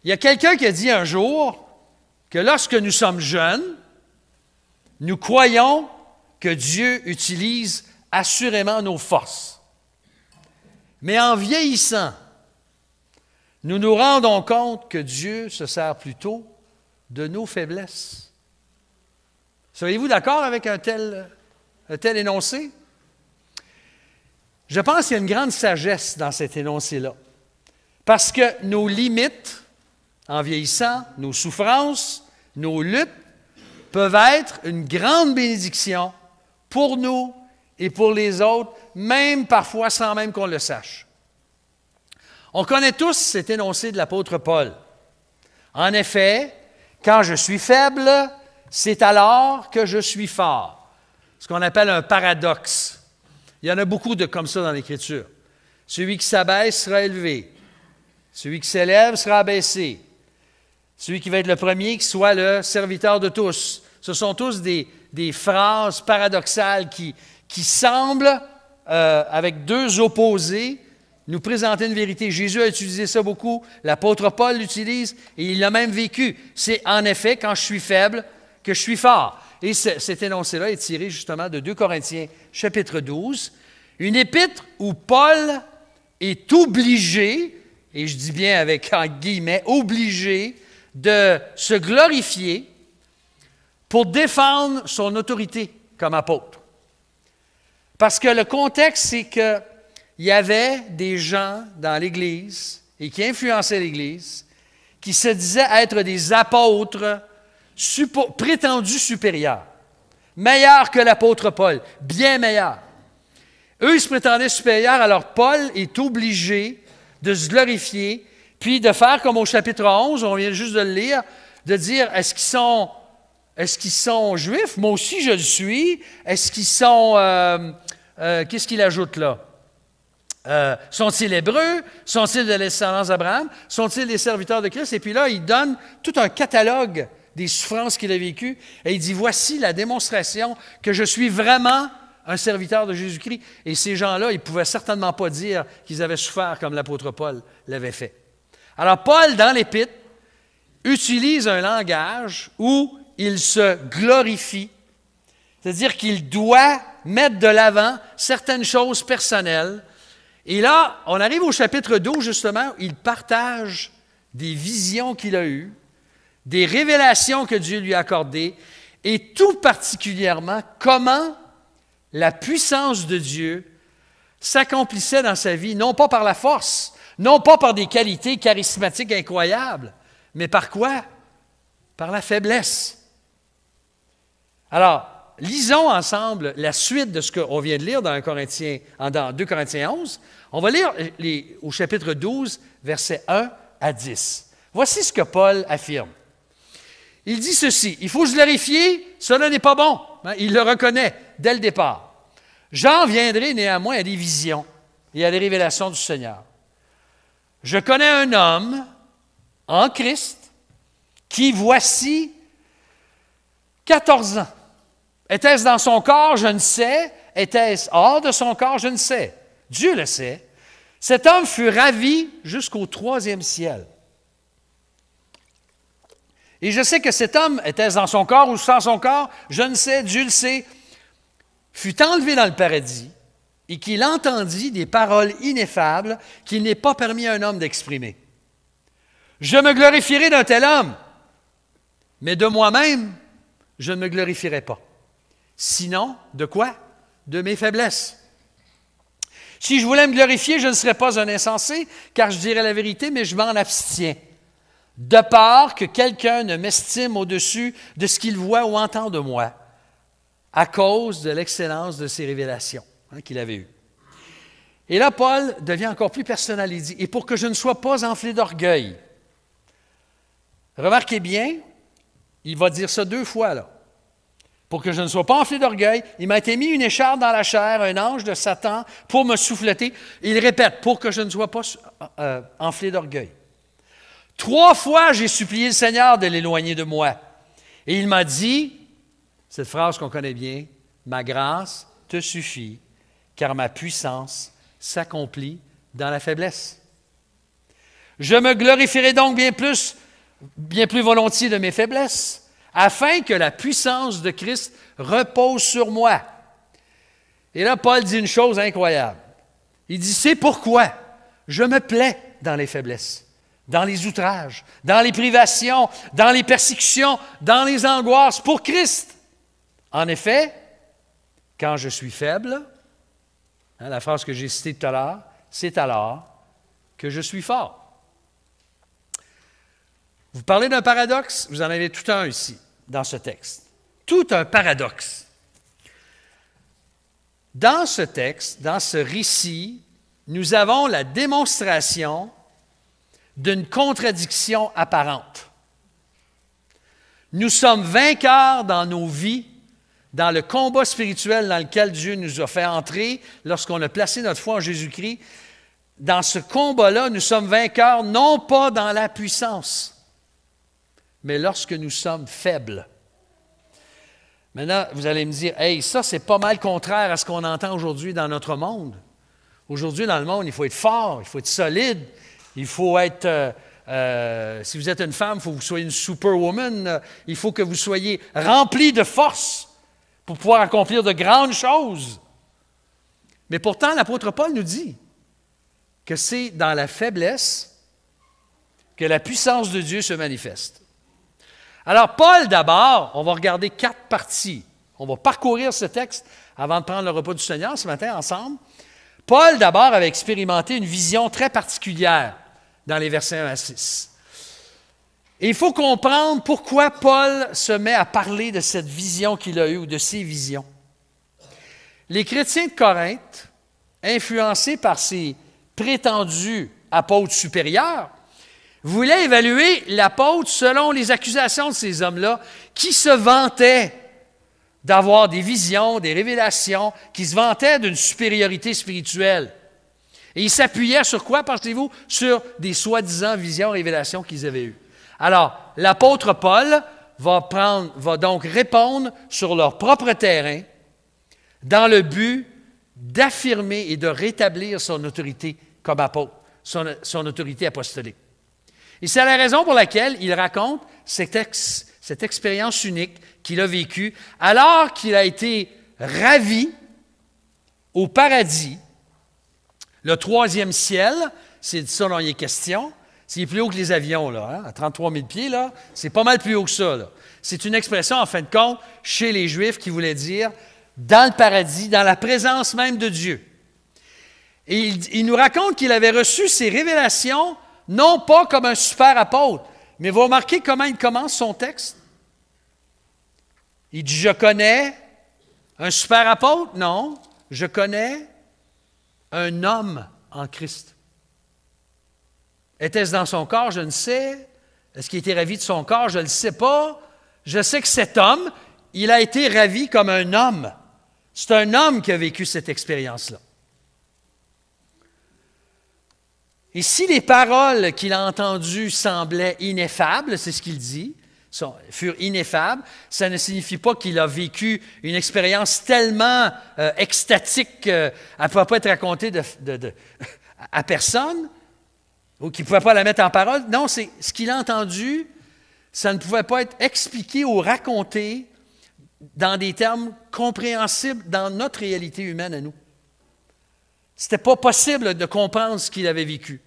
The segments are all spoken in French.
Il y a quelqu'un qui a dit un jour que lorsque nous sommes jeunes, nous croyons que Dieu utilise assurément nos forces. Mais en vieillissant, nous nous rendons compte que Dieu se sert plutôt de nos faiblesses. Seriez-vous d'accord avec un tel énoncé? Je pense qu'il y a une grande sagesse dans cet énoncé-là. Parce que nos limites, en vieillissant, nos souffrances, nos luttes, peuvent être une grande bénédiction pour nous et pour les autres, même parfois sans même qu'on le sache. On connaît tous cet énoncé de l'apôtre Paul. En effet, quand je suis faible, c'est alors que je suis fort. Ce qu'on appelle un paradoxe. Il y en a beaucoup de comme ça dans l'Écriture. Celui qui s'abaisse sera élevé. Celui qui s'élève sera abaissé. Celui qui va être le premier, qui soit le serviteur de tous. Ce sont tous des phrases paradoxales qui semblent, avec deux opposés, nous présenter une vérité. Jésus a utilisé ça beaucoup, l'apôtre Paul l'utilise, et il l'a même vécu. C'est en effet quand je suis faible que je suis fort. Et cet énoncé-là est tiré justement de 2 Corinthiens, chapitre 12, une épître où Paul est obligé, et je dis bien avec en guillemets, obligé de se glorifier pour défendre son autorité comme apôtre. Parce que le contexte, c'est qu'il y avait des gens dans l'Église et qui influençaient l'Église qui se disaient être des apôtres prétendus supérieurs, meilleurs que l'apôtre Paul, bien meilleurs. Eux, ils se prétendaient supérieurs, alors Paul est obligé de se glorifier, puis de faire comme au chapitre 11, on vient juste de le lire, de dire, est-ce qu'ils sont juifs? Moi aussi, je le suis. Est-ce qu'ils sont... qu'est-ce qu'il ajoute là? Sont-ils hébreux? Sont-ils de l'ascendance d'Abraham? Sont-ils des serviteurs de Christ? Et puis là, il donne tout un catalogue des souffrances qu'il a vécues. Et il dit, voici la démonstration que je suis vraiment un serviteur de Jésus-Christ. Et ces gens-là, ils ne pouvaient certainement pas dire qu'ils avaient souffert comme l'apôtre Paul l'avait fait. Alors, Paul, dans l'Épître, utilise un langage où il se glorifie, c'est-à-dire qu'il doit mettre de l'avant certaines choses personnelles. Et là, on arrive au chapitre 12, justement, où il partage des visions qu'il a eues, des révélations que Dieu lui a accordées, et tout particulièrement comment la puissance de Dieu s'accomplissait dans sa vie, non pas par la force, non pas par des qualités charismatiques incroyables, mais par quoi? Par la faiblesse. Alors, lisons ensemble la suite de ce qu'on vient de lire dans 2 Corinthiens 11. On va lire au chapitre 12, versets 1 à 10. Voici ce que Paul affirme. Il dit ceci, il faut se glorifier, cela n'est pas bon. Il le reconnaît dès le départ. J'en viendrai néanmoins à des visions et à des révélations du Seigneur. Je connais un homme en Christ qui, voici, 14 ans. Était-ce dans son corps? Je ne sais. Était-ce hors de son corps? Je ne sais. Dieu le sait. Cet homme fut ravi jusqu'au 3e ciel. Et je sais que cet homme, était-ce dans son corps ou sans son corps? Je ne sais, Dieu le sait, fut enlevé dans le paradis et qu'il entendit des paroles ineffables qu'il n'est pas permis à un homme d'exprimer. Je me glorifierai d'un tel homme, mais de moi-même, je ne me glorifierai pas. Sinon, de quoi? De mes faiblesses. Si je voulais me glorifier, je ne serais pas un insensé, car je dirais la vérité, mais je m'en abstiens. De peur que quelqu'un ne m'estime au-dessus de ce qu'il voit ou entend de moi, à cause de l'excellence de ses révélations qu'il avait eues. Et là, Paul devient encore plus personnel. Il dit, « Et pour que je ne sois pas enflé d'orgueil. » Remarquez bien, il va dire ça 2 fois, là. Pour que je ne sois pas enflé d'orgueil, il m'a été mis une écharpe dans la chair, un ange de Satan, pour me souffleter. Il répète, pour que je ne sois pas enflé d'orgueil. 3 fois, j'ai supplié le Seigneur de l'éloigner de moi. Et il m'a dit, cette phrase qu'on connaît bien, « Ma grâce te suffit, car ma puissance s'accomplit dans la faiblesse. » Je me glorifierai donc bien plus volontiers de mes faiblesses, afin que la puissance de Christ repose sur moi. Et là, Paul dit une chose incroyable. Il dit, c'est pourquoi je me plais dans les faiblesses, dans les outrages, dans les privations, dans les persécutions, dans les angoisses, pour Christ. En effet, quand je suis faible, la phrase que j'ai citée tout à l'heure, c'est alors que je suis fort. Vous parlez d'un paradoxe, vous en avez tout un ici, dans ce texte. Tout un paradoxe. Dans ce texte, dans ce récit, nous avons la démonstration d'une contradiction apparente. Nous sommes vainqueurs dans nos vies, dans le combat spirituel dans lequel Dieu nous a fait entrer lorsqu'on a placé notre foi en Jésus-Christ. Dans ce combat-là, nous sommes vainqueurs non pas dans la puissance, mais lorsque nous sommes faibles. Maintenant, vous allez me dire, « Hey, ça, c'est pas mal contraire à ce qu'on entend aujourd'hui dans notre monde. Aujourd'hui, dans le monde, il faut être fort, il faut être solide, il faut être... si vous êtes une femme, il faut que vous soyez une superwoman, il faut que vous soyez rempli de force pour pouvoir accomplir de grandes choses. » Mais pourtant, l'apôtre Paul nous dit que c'est dans la faiblesse que la puissance de Dieu se manifeste. Alors, Paul, d'abord, on va regarder 4 parties. On va parcourir ce texte avant de prendre le repas du Seigneur ce matin ensemble. Paul, d'abord, avait expérimenté une vision très particulière dans les versets 1 à 6. Et il faut comprendre pourquoi Paul se met à parler de cette vision qu'il a eue ou de ces visions. Les chrétiens de Corinthe, influencés par ces prétendus apôtres supérieurs, voulait évaluer l'apôtre selon les accusations de ces hommes-là qui se vantaient d'avoir des visions, des révélations, qui se vantaient d'une supériorité spirituelle. Et ils s'appuyaient sur quoi, pensez-vous? Sur des soi-disant visions, révélations qu'ils avaient eues. Alors, l'apôtre Paul va donc répondre sur leur propre terrain dans le but d'affirmer et de rétablir son autorité comme apôtre, son autorité apostolique. Et c'est la raison pour laquelle il raconte cette expérience unique qu'il a vécue alors qu'il a été ravi au paradis, le 3e ciel, c'est de ça dont il est question. C'est plus haut que les avions, là, hein, à 33 000 pieds, là, c'est pas mal plus haut que ça. Là. C'est une expression, en fin de compte, chez les Juifs qui voulait dire dans le paradis, dans la présence même de Dieu. Et il nous raconte qu'il avait reçu ces révélations non pas comme un super apôtre, mais vous remarquez comment il commence son texte? Il dit, je connais un super apôtre? Non, je connais un homme en Christ. Était-ce dans son corps? Je ne sais. Est-ce qu'il était ravi de son corps? Je ne le sais pas. Je sais que cet homme, il a été ravi comme un homme. C'est un homme qui a vécu cette expérience-là. Et si les paroles qu'il a entendues semblaient ineffables, c'est ce qu'il dit, furent ineffables, ça ne signifie pas qu'il a vécu une expérience tellement extatique qu'elle ne pouvait pas être racontée à personne ou qu'il ne pouvait pas la mettre en parole. Non, c'est ce qu'il a entendu, ça ne pouvait pas être expliqué ou raconté dans des termes compréhensibles dans notre réalité humaine à nous. Ce n'était pas possible de comprendre ce qu'il avait vécu.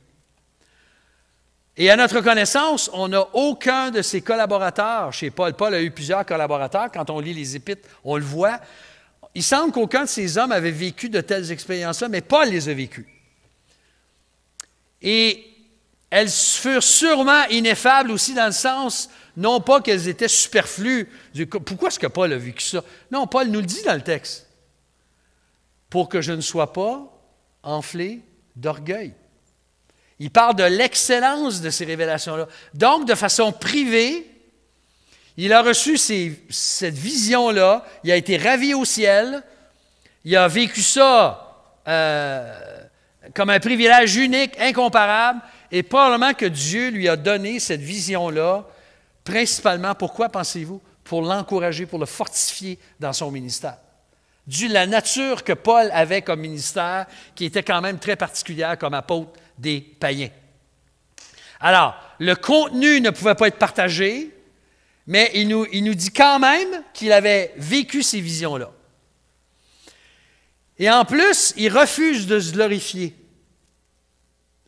Et à notre connaissance, on n'a aucun de ses collaborateurs chez Paul. Paul a eu plusieurs collaborateurs. Quand on lit les Épîtres, on le voit. Il semble qu'aucun de ces hommes avait vécu de telles expériences-là, mais Paul les a vécues. Et elles furent sûrement ineffables aussi dans le sens, non pas qu'elles étaient superflues. Pourquoi est-ce que Paul a vécu ça? Non, Paul nous le dit dans le texte. Pour que je ne sois pas enflé d'orgueil. Il parle de l'excellence de ces révélations-là. Donc, de façon privée, il a reçu cette vision-là, il a été ravi au ciel, il a vécu ça comme un privilège unique, incomparable, et probablement que Dieu lui a donné cette vision-là, principalement, pourquoi pensez-vous? Pour l'encourager, pour le fortifier dans son ministère. Dû la nature que Paul avait comme ministère, qui était quand même très particulière comme apôtre des païens. Alors, le contenu ne pouvait pas être partagé, mais il nous dit quand même qu'il avait vécu ces visions-là. Et en plus, il refuse de se glorifier.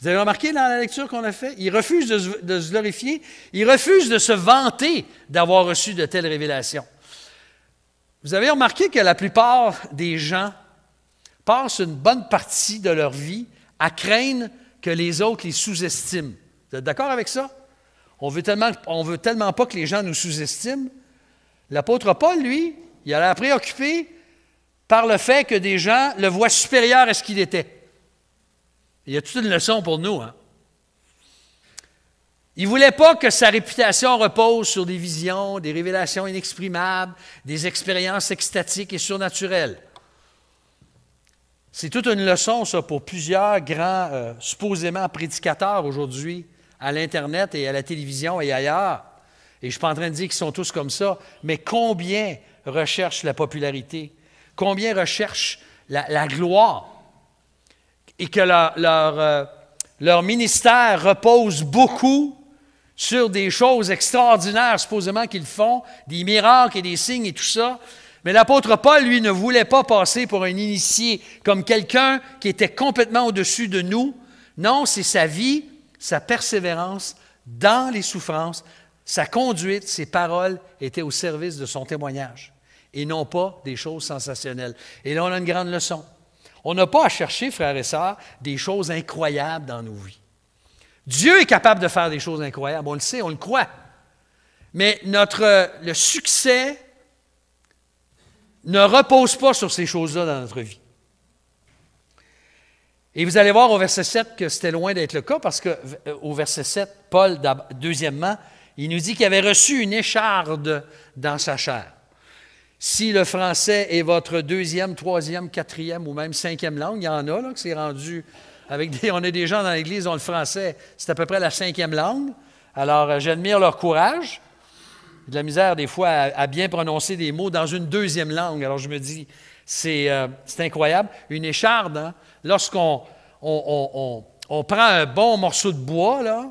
Vous avez remarqué dans la lecture qu'on a faite? Il refuse de se glorifier. Il refuse de se vanter d'avoir reçu de telles révélations. Vous avez remarqué que la plupart des gens passent une bonne partie de leur vie à craindre que les autres les sous-estiment. Vous êtes d'accord avec ça? On veut tellement pas que les gens nous sous-estiment. L'apôtre Paul, lui, il a l'air préoccupé par le fait que des gens le voient supérieur à ce qu'il était. Il y a toute une leçon pour nous. Hein? Il ne voulait pas que sa réputation repose sur des visions, des révélations inexprimables, des expériences extatiques et surnaturelles. C'est toute une leçon, ça, pour plusieurs grands, supposément prédicateurs aujourd'hui, à l'Internet et à la télévision et ailleurs. Et je ne suis pas en train de dire qu'ils sont tous comme ça, mais combien recherchent la popularité, combien recherchent la gloire, et que leur ministère repose beaucoup sur des choses extraordinaires, supposément qu'ils font, des miracles et des signes et tout ça. Mais l'apôtre Paul, lui, ne voulait pas passer pour un initié, comme quelqu'un qui était complètement au-dessus de nous. Non, c'est sa vie, sa persévérance dans les souffrances, sa conduite, ses paroles étaient au service de son témoignage et non pas des choses sensationnelles. Et là, on a une grande leçon. On n'a pas à chercher, frères et sœurs, des choses incroyables dans nos vies. Dieu est capable de faire des choses incroyables, on le sait, on le croit. Mais le succès ne repose pas sur ces choses-là dans notre vie. Et vous allez voir au verset 7 que c'était loin d'être le cas, parce qu'au verset 7, Paul, deuxièmement, il nous dit qu'il avait reçu une écharde dans sa chair. Si le français est votre deuxième, troisième, quatrième ou même cinquième langue, il y en a là, que c'est rendu on a des gens dans l'Église dont le français, c'est à peu près la cinquième langue. Alors, j'admire leur courage. J'ai de la misère des fois à bien prononcer des mots dans une deuxième langue. Alors, je me dis, c'est incroyable. Une écharde, hein? Lorsqu'on prend un bon morceau de bois, là,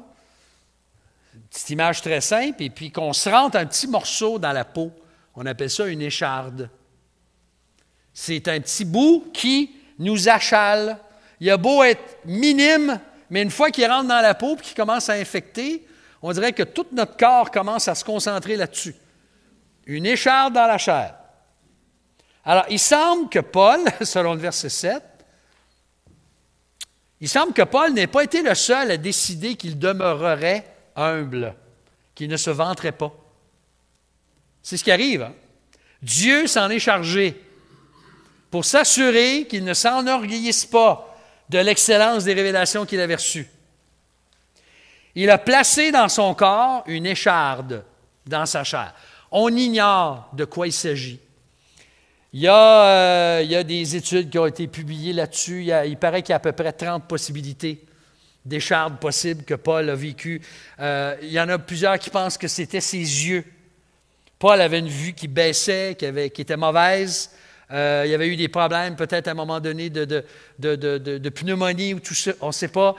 une petite image très simple, et puis qu'on se rentre un petit morceau dans la peau, on appelle ça une écharde. C'est un petit bout qui nous achale. Il a beau être minime, mais une fois qu'il rentre dans la peau et qu'il commence à infecter, on dirait que tout notre corps commence à se concentrer là-dessus. Une écharde dans la chair. Alors, il semble que Paul, selon le verset 7, il semble que Paul n'ait pas été le seul à décider qu'il demeurerait humble, qu'il ne se vanterait pas. C'est ce qui arrive. Hein? Dieu s'en est chargé pour s'assurer qu'il ne s'enorgueillisse pas de l'excellence des révélations qu'il avait reçues. Il a placé dans son corps une écharde dans sa chair. On ignore de quoi il s'agit. Il y a des études qui ont été publiées là-dessus. Il paraît qu'il y a à peu près 30 possibilités d'échardes possibles que Paul a vécues. Il y en a plusieurs qui pensent que c'était ses yeux. Paul avait une vue qui baissait, qui était mauvaise. Il y avait eu des problèmes peut-être à un moment donné de pneumonie ou tout ça. On ne sait pas.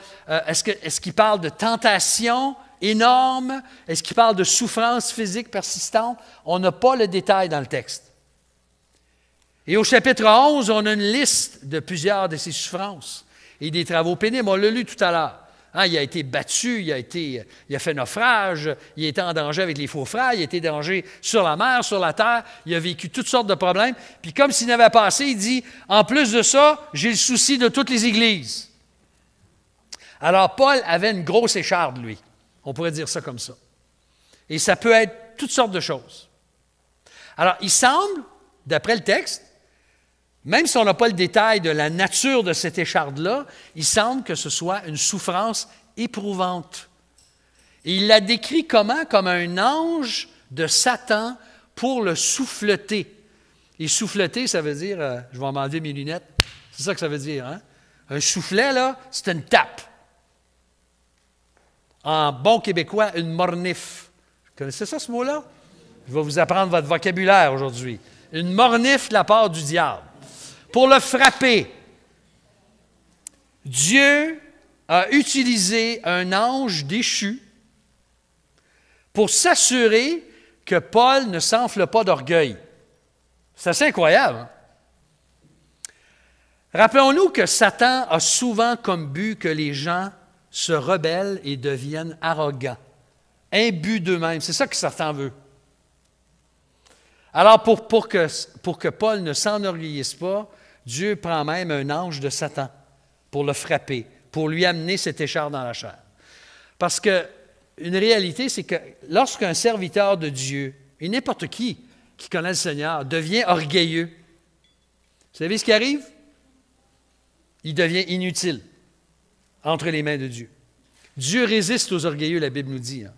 Est-ce qu'il parle de tentation énorme? Est-ce qu'il parle de souffrance physique persistante? On n'a pas le détail dans le texte. Et au chapitre 11, on a une liste de plusieurs de ces souffrances et des travaux pénibles. On l'a lu tout à l'heure. Hein, il a été battu, il a fait naufrage, il a été en danger avec les faux frères, il a été en danger sur la mer, sur la terre, il a vécu toutes sortes de problèmes. Puis comme s'il n'avait pas assez, il dit, en plus de ça, j'ai le souci de toutes les églises. Alors Paul avait une grosse écharde, lui. On pourrait dire ça comme ça. Et ça peut être toutes sortes de choses. Alors il semble, d'après le texte, même si on n'a pas le détail de la nature de cette écharde-là, il semble que ce soit une souffrance éprouvante. Et il la décrit comment? Comme un ange de Satan pour le souffleter. Et souffleter, ça veut dire, je vais m'enlever mes lunettes, c'est ça que ça veut dire. Hein? Un soufflet, là, c'est une tape. En bon québécois, une mornif. Vous connaissez ça, ce mot-là? Je vais vous apprendre votre vocabulaire aujourd'hui. Une mornif de la part du diable. Pour le frapper. Dieu a utilisé un ange déchu pour s'assurer que Paul ne s'enfle pas d'orgueil. C'est assez incroyable. Hein? Rappelons-nous que Satan a souvent comme but que les gens se rebellent et deviennent arrogants, imbus d'eux-mêmes. C'est ça que Satan veut. Alors, pour que Paul ne s'enorgueillisse pas, Dieu prend même un ange de Satan pour le frapper, pour lui amener cette écharpe dans la chair. Parce que une réalité, c'est que lorsqu'un serviteur de Dieu, et n'importe qui connaît le Seigneur, devient orgueilleux, vous savez ce qui arrive? Il devient inutile entre les mains de Dieu. Dieu résiste aux orgueilleux, la Bible nous dit. Hein.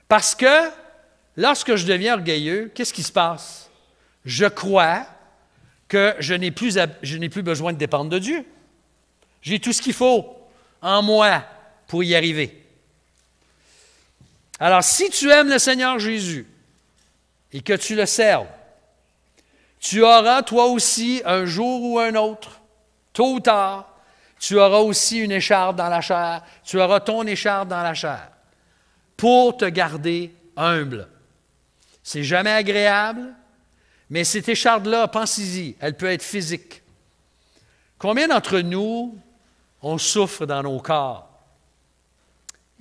Parce que lorsque je deviens orgueilleux, qu'est-ce qui se passe? Je crois que je n'ai plus besoin de dépendre de Dieu. J'ai tout ce qu'il faut en moi pour y arriver. Alors, si tu aimes le Seigneur Jésus et que tu le serves, tu auras toi aussi un jour ou un autre, tôt ou tard, tu auras aussi une écharpe dans la chair, tu auras ton écharpe dans la chair pour te garder humble. C'est jamais agréable, mais cette écharpe-là, pensez-y, elle peut être physique. Combien d'entre nous, on souffre dans nos corps?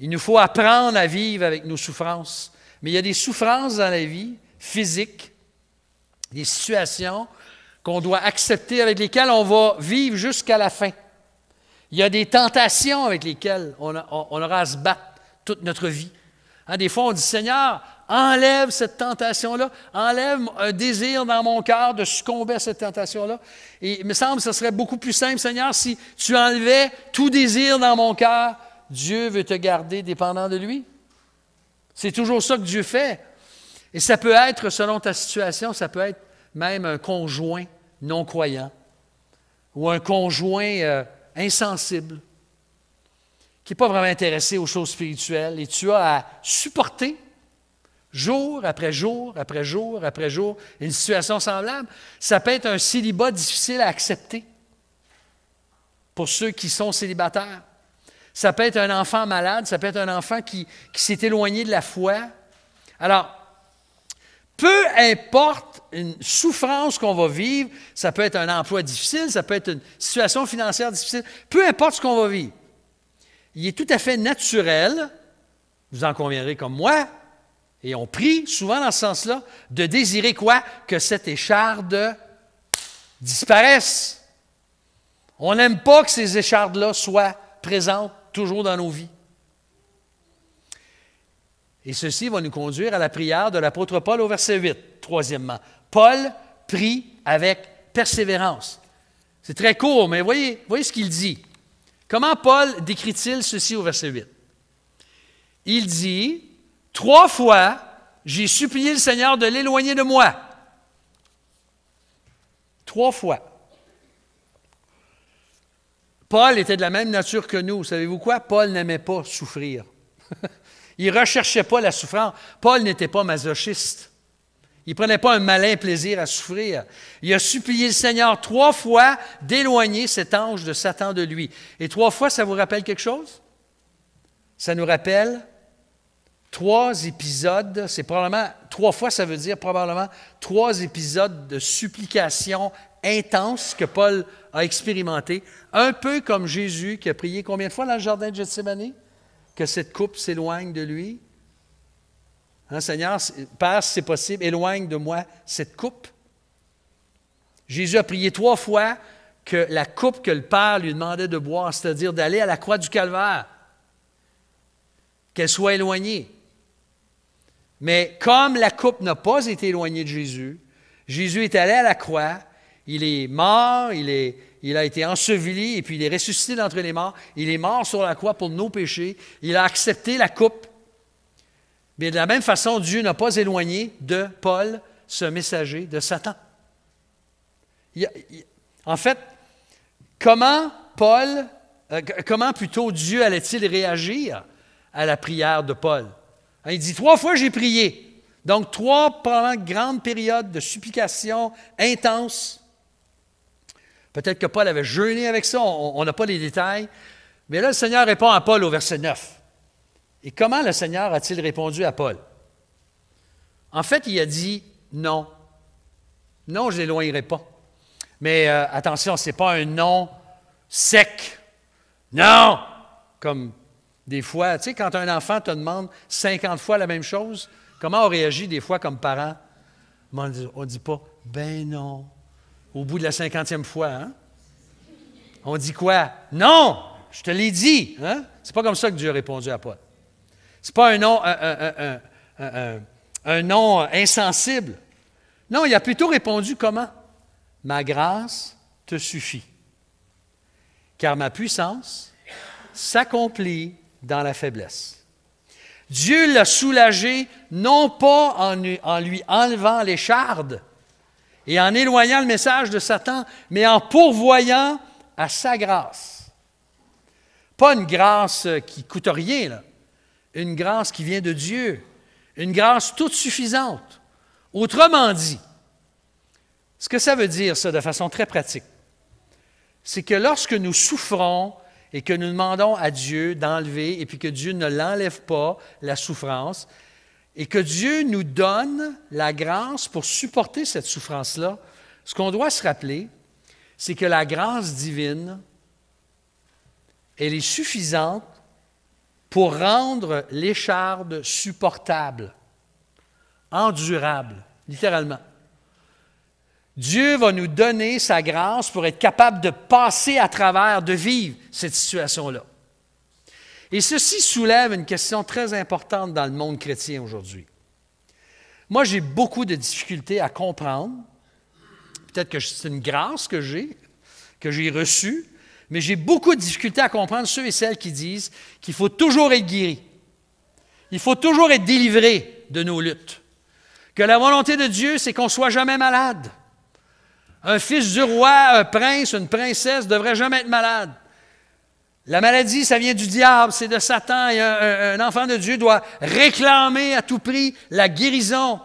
Il nous faut apprendre à vivre avec nos souffrances. Mais il y a des souffrances dans la vie, physiques, des situations qu'on doit accepter, avec lesquelles on va vivre jusqu'à la fin. Il y a des tentations avec lesquelles on aura à se battre toute notre vie. Hein, des fois, on dit, Seigneur, enlève cette tentation-là, enlève un désir dans mon cœur de succomber à cette tentation-là. Et il me semble que ce serait beaucoup plus simple, Seigneur, si tu enlevais tout désir dans mon cœur. Dieu veut te garder dépendant de lui. C'est toujours ça que Dieu fait. Et ça peut être, selon ta situation, ça peut être même un conjoint non-croyant ou un conjoint insensible qui n'est pas vraiment intéressé aux choses spirituelles. Et tu as à supporter jour après jour, après jour, après jour, une situation semblable. Ça peut être un célibat difficile à accepter pour ceux qui sont célibataires. Ça peut être un enfant malade, ça peut être un enfant qui s'est éloigné de la foi. Alors, peu importe une souffrance qu'on va vivre, ça peut être un emploi difficile, ça peut être une situation financière difficile, peu importe ce qu'on va vivre. Il est tout à fait naturel, vous en conviendrez comme moi, et on prie souvent dans ce sens-là, de désirer quoi? Que cette écharpe disparaisse. On n'aime pas que ces écharpes-là soient présentes toujours dans nos vies. Et ceci va nous conduire à la prière de l'apôtre Paul au verset 8, troisièmement. Paul prie avec persévérance. C'est très court, mais voyez ce qu'il dit. Comment Paul décrit-il ceci au verset 8? Il dit, 3 fois, j'ai supplié le Seigneur de l'éloigner de moi. 3 fois. Paul était de la même nature que nous. Savez-vous quoi? Paul n'aimait pas souffrir. Il ne recherchait pas la souffrance. Paul n'était pas masochiste. Il ne prenait pas un malin plaisir à souffrir. Il a supplié le Seigneur 3 fois d'éloigner cet ange de Satan de lui. Et 3 fois, ça vous rappelle quelque chose? Ça nous rappelle 3 épisodes. C'est probablement, 3 fois, ça veut dire probablement 3 épisodes de supplication intense que Paul a expérimenté, un peu comme Jésus qui a prié combien de fois dans le jardin de Gethsémani? Que cette coupe s'éloigne de lui. Hein, Seigneur, Père, si c'est possible, éloigne de moi cette coupe. Jésus a prié 3 fois que la coupe que le Père lui demandait de boire, c'est-à-dire d'aller à la croix du Calvaire, qu'elle soit éloignée. Mais comme la coupe n'a pas été éloignée de Jésus, Jésus est allé à la croix, il est mort, il a été enseveli et puis il est ressuscité d'entre les morts. Il est mort sur la croix pour nos péchés. Il a accepté la coupe. Mais de la même façon, Dieu n'a pas éloigné de Paul ce messager de Satan. En fait, comment plutôt Dieu allait-il réagir à la prière de Paul? Il dit 3 fois j'ai prié. Donc 3 probablement grandes périodes de supplication intense. Peut-être que Paul avait jeûné avec ça, on n'a pas les détails. Mais là, le Seigneur répond à Paul au verset 9. Et comment le Seigneur a-t-il répondu à Paul? En fait, il a dit non. Non, je ne l'éloignerai pas. Mais attention, ce n'est pas un non sec. Non! Comme des fois, tu sais, quand un enfant te demande 50 fois la même chose, comment on réagit des fois comme parents? On ne dit pas « ben non » au bout de la 50e fois. Hein? On dit quoi? « Non! Je te l'ai dit! Hein? » C'est pas comme ça que Dieu a répondu à Paul. C'est pas un non insensible. Non, il a plutôt répondu comment? « Ma grâce te suffit, car ma puissance s'accomplit dans la faiblesse. » Dieu l'a soulagé, non pas en lui enlevant l'écharde et en éloignant le message de Satan, mais en pourvoyant à sa grâce. Pas une grâce qui ne coûte rien, là. Une grâce qui vient de Dieu, une grâce toute suffisante. Autrement dit, ce que ça veut dire, ça, de façon très pratique, c'est que lorsque nous souffrons et que nous demandons à Dieu d'enlever, et puis que Dieu ne l'enlève pas, la souffrance, et que Dieu nous donne la grâce pour supporter cette souffrance-là, ce qu'on doit se rappeler, c'est que la grâce divine, elle est suffisante pour rendre l'écharde supportable, endurable, littéralement. Dieu va nous donner sa grâce pour être capable de passer à travers, de vivre cette situation-là. Et ceci soulève une question très importante dans le monde chrétien aujourd'hui. Moi, j'ai beaucoup de difficultés à comprendre, peut-être que c'est une grâce que j'ai reçue, mais j'ai beaucoup de difficultés à comprendre ceux et celles qui disent qu'il faut toujours être guéri. Il faut toujours être délivré de nos luttes. Que la volonté de Dieu, c'est qu'on ne soit jamais malade. Un fils du roi, un prince, une princesse ne devrait jamais être malade. La maladie, ça vient du diable, c'est de Satan, et un enfant de Dieu doit réclamer à tout prix la guérison.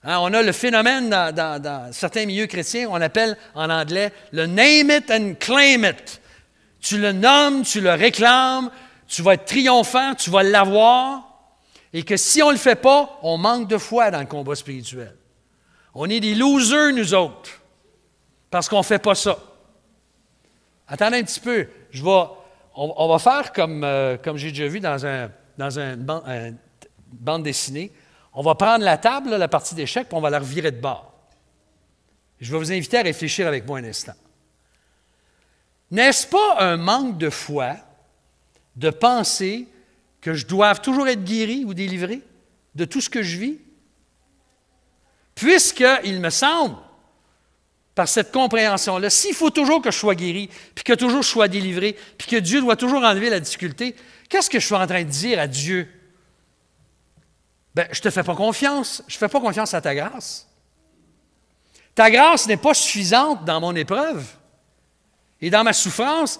Hein, on a le phénomène dans certains milieux chrétiens, on appelle en anglais le « name it and claim it ». Tu le nommes, tu le réclames, tu vas être triomphant, tu vas l'avoir, et que si on ne le fait pas, on manque de foi dans le combat spirituel. On est des losers, nous autres, parce qu'on ne fait pas ça. Attendez un petit peu. On va faire comme j'ai déjà vu dans une bande dessinée. On va prendre la table, là, la partie d'échecs, puis on va la revirer de bord. Je vais vous inviter à réfléchir avec moi un instant. N'est-ce pas un manque de foi de penser que je dois toujours être guéri ou délivré de tout ce que je vis? Puisqu'il me semble, par cette compréhension-là, s'il faut toujours que je sois guéri, puis que toujours je sois délivré, puis que Dieu doit toujours enlever la difficulté, qu'est-ce que je suis en train de dire à Dieu? Bien, je ne te fais pas confiance. Je ne fais pas confiance à ta grâce. Ta grâce n'est pas suffisante dans mon épreuve et dans ma souffrance.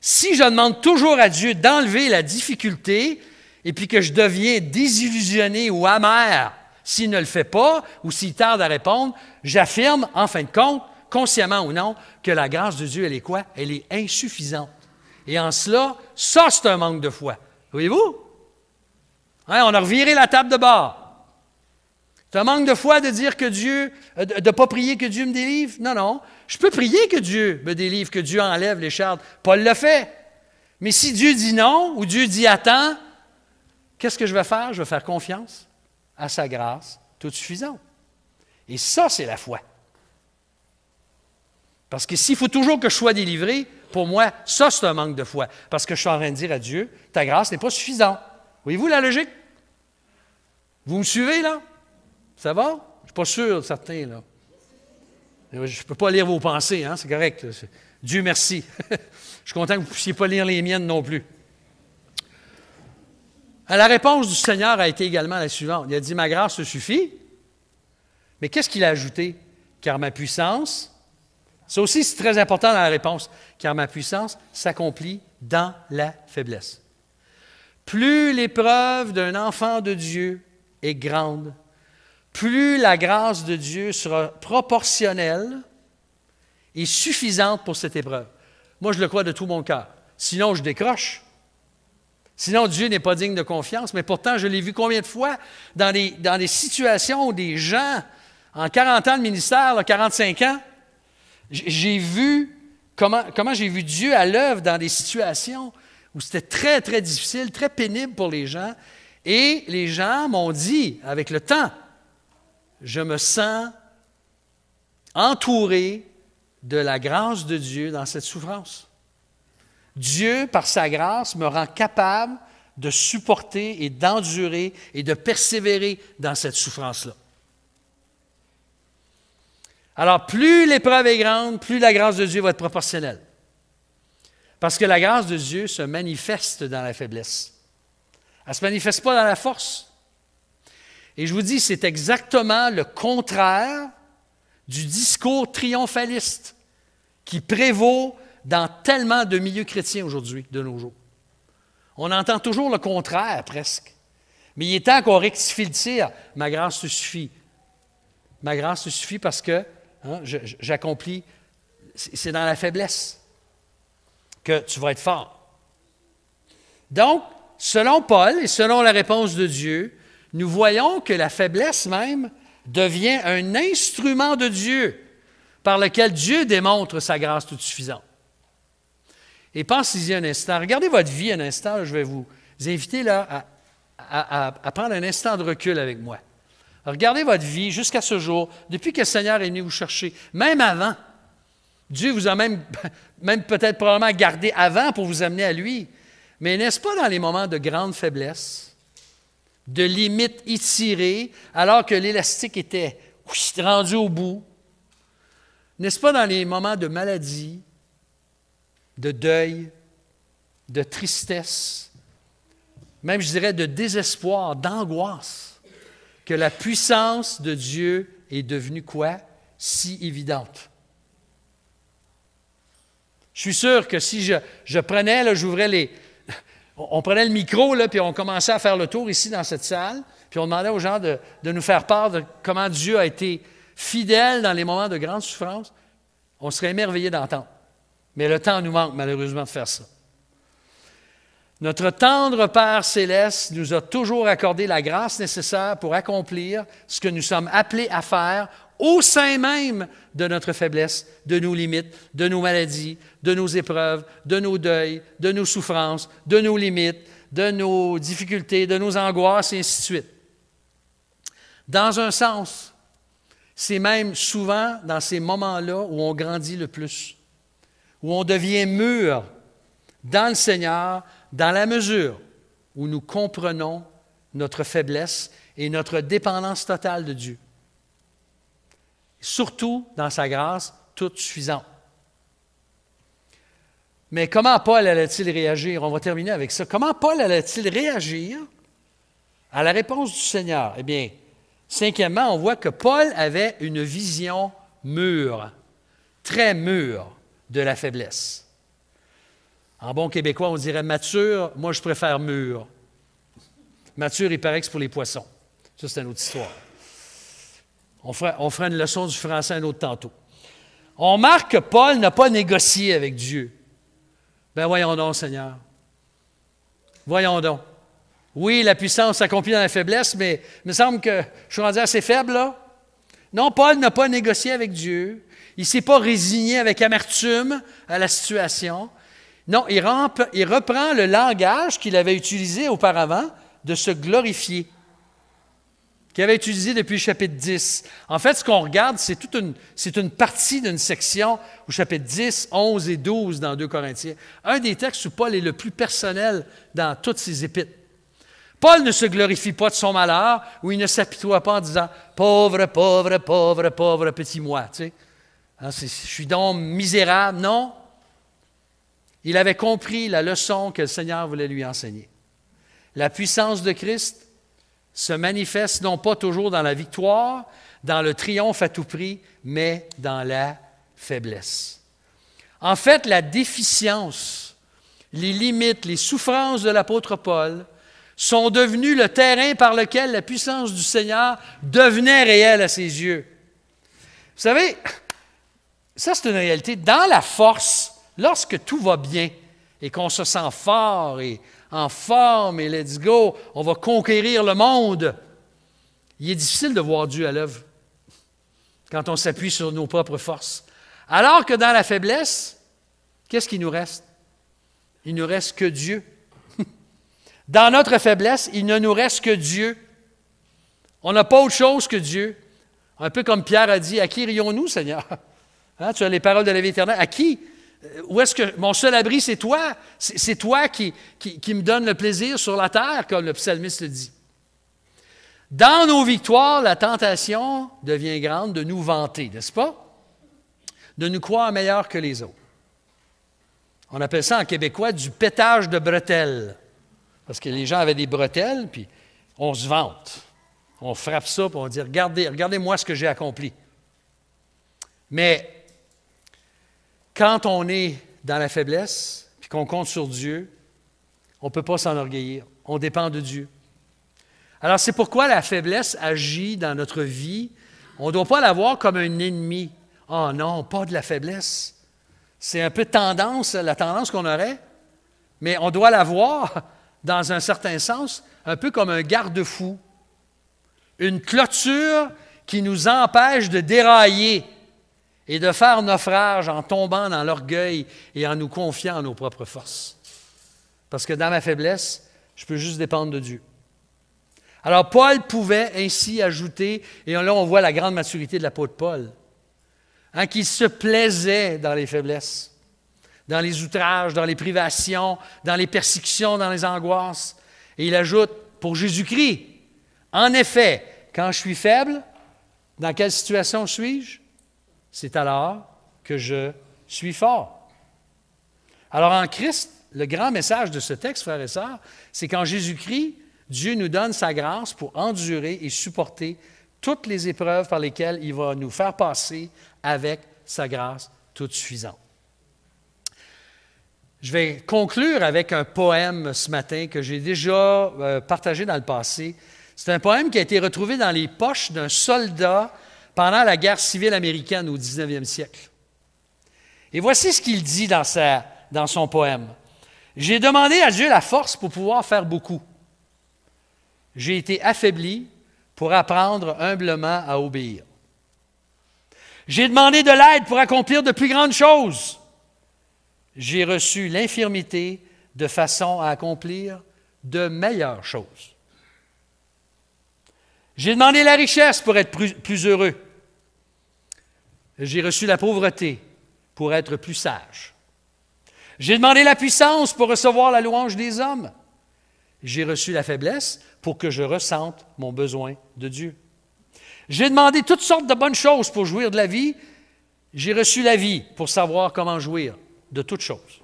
Si je demande toujours à Dieu d'enlever la difficulté et puis que je deviens désillusionné ou amer s'il ne le fait pas ou s'il tarde à répondre, j'affirme, en fin de compte, consciemment ou non, que la grâce de Dieu, elle est quoi? Elle est insuffisante. Et en cela, ça, c'est un manque de foi. Voyez-vous? Hein, on a reviré la table de bord. C'est un manque de foi de dire que Dieu, de ne pas prier que Dieu me délivre? Non, non. Je peux prier que Dieu me délivre, que Dieu enlève l'écharde. Paul le fait. Mais si Dieu dit non ou Dieu dit attends, qu'est-ce que je vais faire? Je vais faire confiance à sa grâce toute suffisante. Et ça, c'est la foi. Parce que s'il faut toujours que je sois délivré, pour moi, ça, c'est un manque de foi. Parce que je suis en train de dire à Dieu, ta grâce n'est pas suffisante. Voyez-vous la logique? Vous me suivez, là? Ça va? Je ne suis pas sûr de certains, là. Je ne peux pas lire vos pensées, hein? C'est correct. Dieu merci. Je suis content que vous ne puissiez pas lire les miennes non plus. La réponse du Seigneur a été également la suivante. Il a dit, ma grâce te suffit. Mais qu'est-ce qu'il a ajouté? Car ma puissance, ça aussi c'est très important dans la réponse, car ma puissance s'accomplit dans la faiblesse. Plus l'épreuve d'un enfant de Dieu est grande, plus la grâce de Dieu sera proportionnelle et suffisante pour cette épreuve. Moi, je le crois de tout mon cœur. Sinon, je décroche. Sinon, Dieu n'est pas digne de confiance. Mais pourtant, je l'ai vu combien de fois dans des situations où des gens, en 40 ans de ministère, là, 45 ans, j'ai vu comment j'ai vu Dieu à l'œuvre dans des situations où c'était très, très difficile, très pénible pour les gens. Et les gens m'ont dit, avec le temps, je me sens entouré de la grâce de Dieu dans cette souffrance. Dieu, par sa grâce, me rend capable de supporter et d'endurer et de persévérer dans cette souffrance-là. Alors, plus l'épreuve est grande, plus la grâce de Dieu va être proportionnelle. Parce que la grâce de Dieu se manifeste dans la faiblesse. Elle ne se manifeste pas dans la force. Et je vous dis, c'est exactement le contraire du discours triomphaliste qui prévaut dans tellement de milieux chrétiens aujourd'hui, de nos jours. On entend toujours le contraire, presque. Mais il est temps qu'on rectifie le tir. Ma grâce te suffit. Ma grâce te suffit parce que j'accomplis. C'est dans la faiblesse que tu vas être fort. Donc, selon Paul et selon la réponse de Dieu, nous voyons que la faiblesse même devient un instrument de Dieu par lequel Dieu démontre sa grâce toute suffisante. Et pensez-y un instant. Regardez votre vie un instant. Là, je vais vous inviter là, à prendre un instant de recul avec moi. Regardez votre vie jusqu'à ce jour, depuis que le Seigneur est venu vous chercher, même avant. Dieu vous a même peut-être probablement gardé avant pour vous amener à lui. Mais n'est-ce pas dans les moments de grande faiblesse, de limites étirées, alors que l'élastique était rendu au bout? N'est-ce pas dans les moments de maladie, de deuil, de tristesse, même je dirais de désespoir, d'angoisse, que la puissance de Dieu est devenue quoi? Si évidente. Je suis sûr que si je prenais, là, j'ouvrais on prenait le micro, là, puis on commençait à faire le tour ici dans cette salle, puis on demandait aux gens de nous faire part de comment Dieu a été fidèle dans les moments de grande souffrance, on serait émerveillé d'entendre. Mais le temps nous manque, malheureusement, de faire ça. Notre tendre Père céleste nous a toujours accordé la grâce nécessaire pour accomplir ce que nous sommes appelés à faire au sein même de notre faiblesse, de nos limites, de nos maladies, de nos épreuves, de nos deuils, de nos souffrances, de nos limites, de nos difficultés, de nos angoisses, et ainsi de suite. Dans un sens, c'est même souvent dans ces moments-là où on grandit le plus, où on devient mûr dans le Seigneur, dans la mesure où nous comprenons notre faiblesse et notre dépendance totale de Dieu. Surtout dans sa grâce toute suffisante. Mais comment Paul allait-il réagir? On va terminer avec ça. Comment Paul allait-il réagir à la réponse du Seigneur? Eh bien, cinquièmement, on voit que Paul avait une vision mûre, très mûre de la faiblesse. En bon québécois, on dirait mature, moi je préfère mûr. Mature, il paraît que c'est pour les poissons. Ça, c'est une autre histoire. On fera une leçon du français un autre tantôt. On remarque que Paul n'a pas négocié avec Dieu. Ben voyons donc, Seigneur. Voyons donc. Oui, la puissance s'accomplit dans la faiblesse, mais il me semble que je suis rendu assez faible, là. Non, Paul n'a pas négocié avec Dieu. Il ne s'est pas résigné avec amertume à la situation. Non, il reprend le langage qu'il avait utilisé auparavant de se glorifier, qu'il avait utilisé depuis le chapitre 10. En fait, ce qu'on regarde, c'est une partie d'une section au chapitre 10, 11 et 12 dans 2 Corinthiens. Un des textes où Paul est le plus personnel dans toutes ses épîtres. Paul ne se glorifie pas de son malheur, ou il ne s'apitoie pas en disant « pauvre, pauvre, pauvre, pauvre petit moi ». Tu sais? Hein, je suis donc misérable. Non. Il avait compris la leçon que le Seigneur voulait lui enseigner. La puissance de Christ se manifeste non pas toujours dans la victoire, dans le triomphe à tout prix, mais dans la faiblesse. En fait, la déficience, les limites, les souffrances de l'apôtre Paul sont devenues le terrain par lequel la puissance du Seigneur devenait réelle à ses yeux. Vous savez, ça c'est une réalité. Dans la force, lorsque tout va bien et qu'on se sent fort et en forme et let's go, on va conquérir le monde, il est difficile de voir Dieu à l'œuvre quand on s'appuie sur nos propres forces. Alors que dans la faiblesse, qu'est-ce qui nous reste? Il ne nous reste que Dieu. Dans notre faiblesse, il ne nous reste que Dieu. On n'a pas autre chose que Dieu. Un peu comme Pierre a dit, « À qui irions-nous, Seigneur? » Hein, tu as les paroles de la vie éternelle. À qui? Où est-ce que mon seul abri, c'est toi? C'est toi qui me donne le plaisir sur la terre, comme le psalmiste le dit. Dans nos victoires, la tentation devient grande de nous vanter, n'est-ce pas? De nous croire meilleurs que les autres. On appelle ça en québécois du pétage de bretelles. Parce que les gens avaient des bretelles, puis on se vante. On frappe ça, puis on dit, regardez-moi ce que j'ai accompli. Mais quand on est dans la faiblesse, puis qu'on compte sur Dieu, on ne peut pas s'enorgueillir. On dépend de Dieu. Alors, c'est pourquoi la faiblesse agit dans notre vie. On ne doit pas la voir comme un ennemi. « Oh non, pas de la faiblesse. » C'est un peu la tendance qu'on aurait, mais on doit la voir, dans un certain sens, un peu comme un garde-fou. Une clôture qui nous empêche de dérailler et de faire naufrage en tombant dans l'orgueil et en nous confiant en nos propres forces. Parce que dans ma faiblesse, je peux juste dépendre de Dieu. Alors, Paul pouvait ainsi ajouter, et là, on voit la grande maturité de l'apôtre Paul, qu'il se plaisait dans les faiblesses, dans les outrages, dans les privations, dans les persécutions, dans les angoisses. Et il ajoute, pour Jésus-Christ, en effet, quand je suis faible, dans quelle situation suis-je? C'est alors que je suis fort. Alors en Christ, le grand message de ce texte, frères et sœurs, c'est qu'en Jésus-Christ, Dieu nous donne sa grâce pour endurer et supporter toutes les épreuves par lesquelles il va nous faire passer avec sa grâce toute suffisante. Je vais conclure avec un poème ce matin que j'ai déjà partagé dans le passé. C'est un poème qui a été retrouvé dans les poches d'un soldat pendant la guerre civile américaine au 19e siècle. Et voici ce qu'il dit dans son poème. « J'ai demandé à Dieu la force pour pouvoir faire beaucoup. J'ai été affaibli pour apprendre humblement à obéir. J'ai demandé de l'aide pour accomplir de plus grandes choses. J'ai reçu l'infirmité de façon à accomplir de meilleures choses. J'ai demandé la richesse pour être plus heureux. J'ai reçu la pauvreté pour être plus sage. J'ai demandé la puissance pour recevoir la louange des hommes. J'ai reçu la faiblesse pour que je ressente mon besoin de Dieu. J'ai demandé toutes sortes de bonnes choses pour jouir de la vie. J'ai reçu la vie pour savoir comment jouir de toutes choses.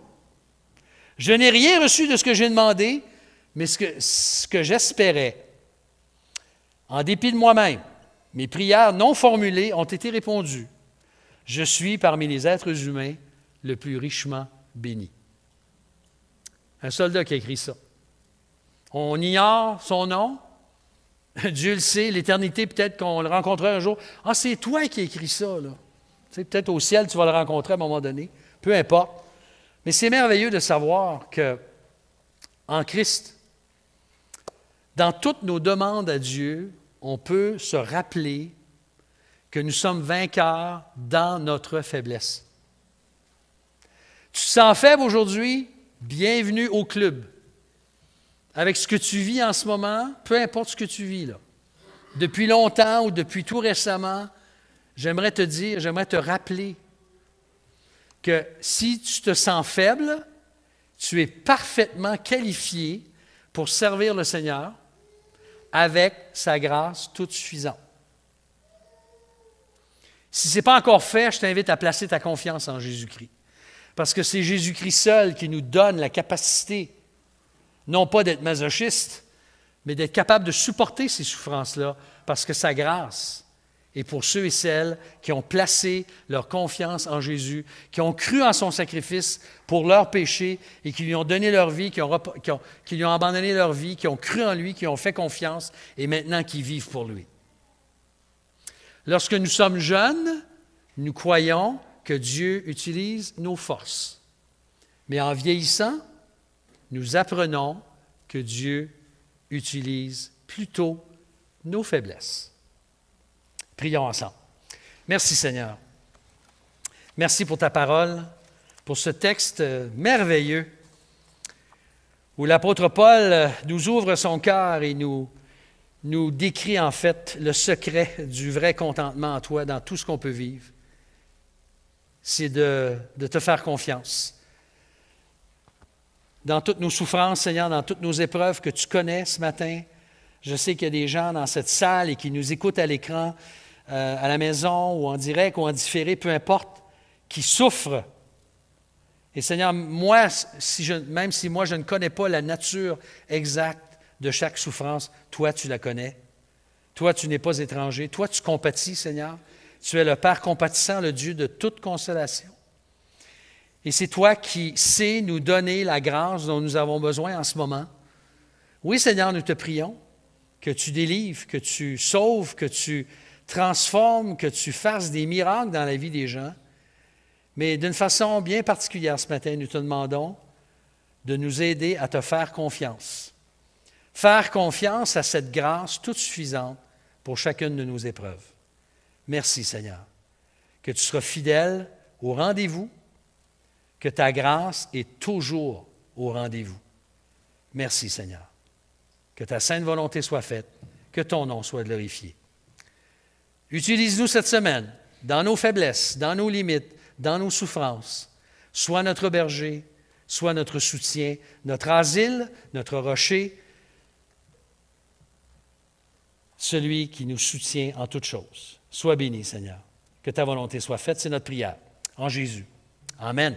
Je n'ai rien reçu de ce que j'ai demandé, mais ce que j'espérais. En dépit de moi-même, mes prières non formulées ont été répondues. Je suis parmi les êtres humains le plus richement béni. » Un soldat qui a écrit ça. On ignore son nom. Dieu le sait, l'éternité, peut-être qu'on le rencontrerait un jour. « Ah, c'est toi qui as écrit ça, là. » Tu sais, peut-être au ciel, tu vas le rencontrer à un moment donné. Peu importe. Mais c'est merveilleux de savoir que, en Christ, dans toutes nos demandes à Dieu, on peut se rappeler que nous sommes vainqueurs dans notre faiblesse. Tu te sens faible aujourd'hui? Bienvenue au club. Avec ce que tu vis en ce moment, peu importe ce que tu vis, là, depuis longtemps ou depuis tout récemment, j'aimerais te rappeler que si tu te sens faible, tu es parfaitement qualifié pour servir le Seigneur avec sa grâce toute suffisante. Si ce n'est pas encore fait, je t'invite à placer ta confiance en Jésus-Christ. Parce que c'est Jésus-Christ seul qui nous donne la capacité, non pas d'être masochiste, mais d'être capable de supporter ces souffrances-là, parce que sa grâce est pour ceux et celles qui ont placé leur confiance en Jésus, qui ont cru en son sacrifice pour leurs péchés et qui lui ont donné leur vie, qui lui ont abandonné leur vie, qui ont cru en lui, qui ont fait confiance et maintenant qui vivent pour lui. Lorsque nous sommes jeunes, nous croyons que Dieu utilise nos forces. Mais en vieillissant, nous apprenons que Dieu utilise plutôt nos faiblesses. Prions ensemble. Merci Seigneur. Merci pour ta parole, pour ce texte merveilleux où l'apôtre Paul nous ouvre son cœur et nous décrit en fait le secret du vrai contentement en toi dans tout ce qu'on peut vivre. C'est de te faire confiance. Dans toutes nos souffrances, Seigneur, dans toutes nos épreuves que tu connais ce matin, je sais qu'il y a des gens dans cette salle et qui nous écoutent à l'écran, à la maison ou en direct ou en différé, peu importe, qui souffrent. Et Seigneur, moi, même si moi je ne connais pas la nature exacte de chaque souffrance, toi tu la connais. Toi tu n'es pas étranger. Toi tu compatis, Seigneur. Tu es le Père compatissant, le Dieu de toute consolation. Et c'est toi qui sais nous donner la grâce dont nous avons besoin en ce moment. Oui, Seigneur, nous te prions que tu délivres, que tu sauves, que tu transformes, que tu fasses des miracles dans la vie des gens. Mais d'une façon bien particulière ce matin, nous te demandons de nous aider à te faire confiance. Faire confiance à cette grâce toute suffisante pour chacune de nos épreuves. Merci, Seigneur, que tu seras fidèle au rendez-vous, que ta grâce est toujours au rendez-vous. Merci, Seigneur. Que ta sainte volonté soit faite, que ton nom soit glorifié. Utilise-nous cette semaine, dans nos faiblesses, dans nos limites, dans nos souffrances. Sois notre berger, sois notre soutien, notre asile, notre rocher, celui qui nous soutient en toutes choses. Sois béni, Seigneur. Que ta volonté soit faite, c'est notre prière. En Jésus. Amen.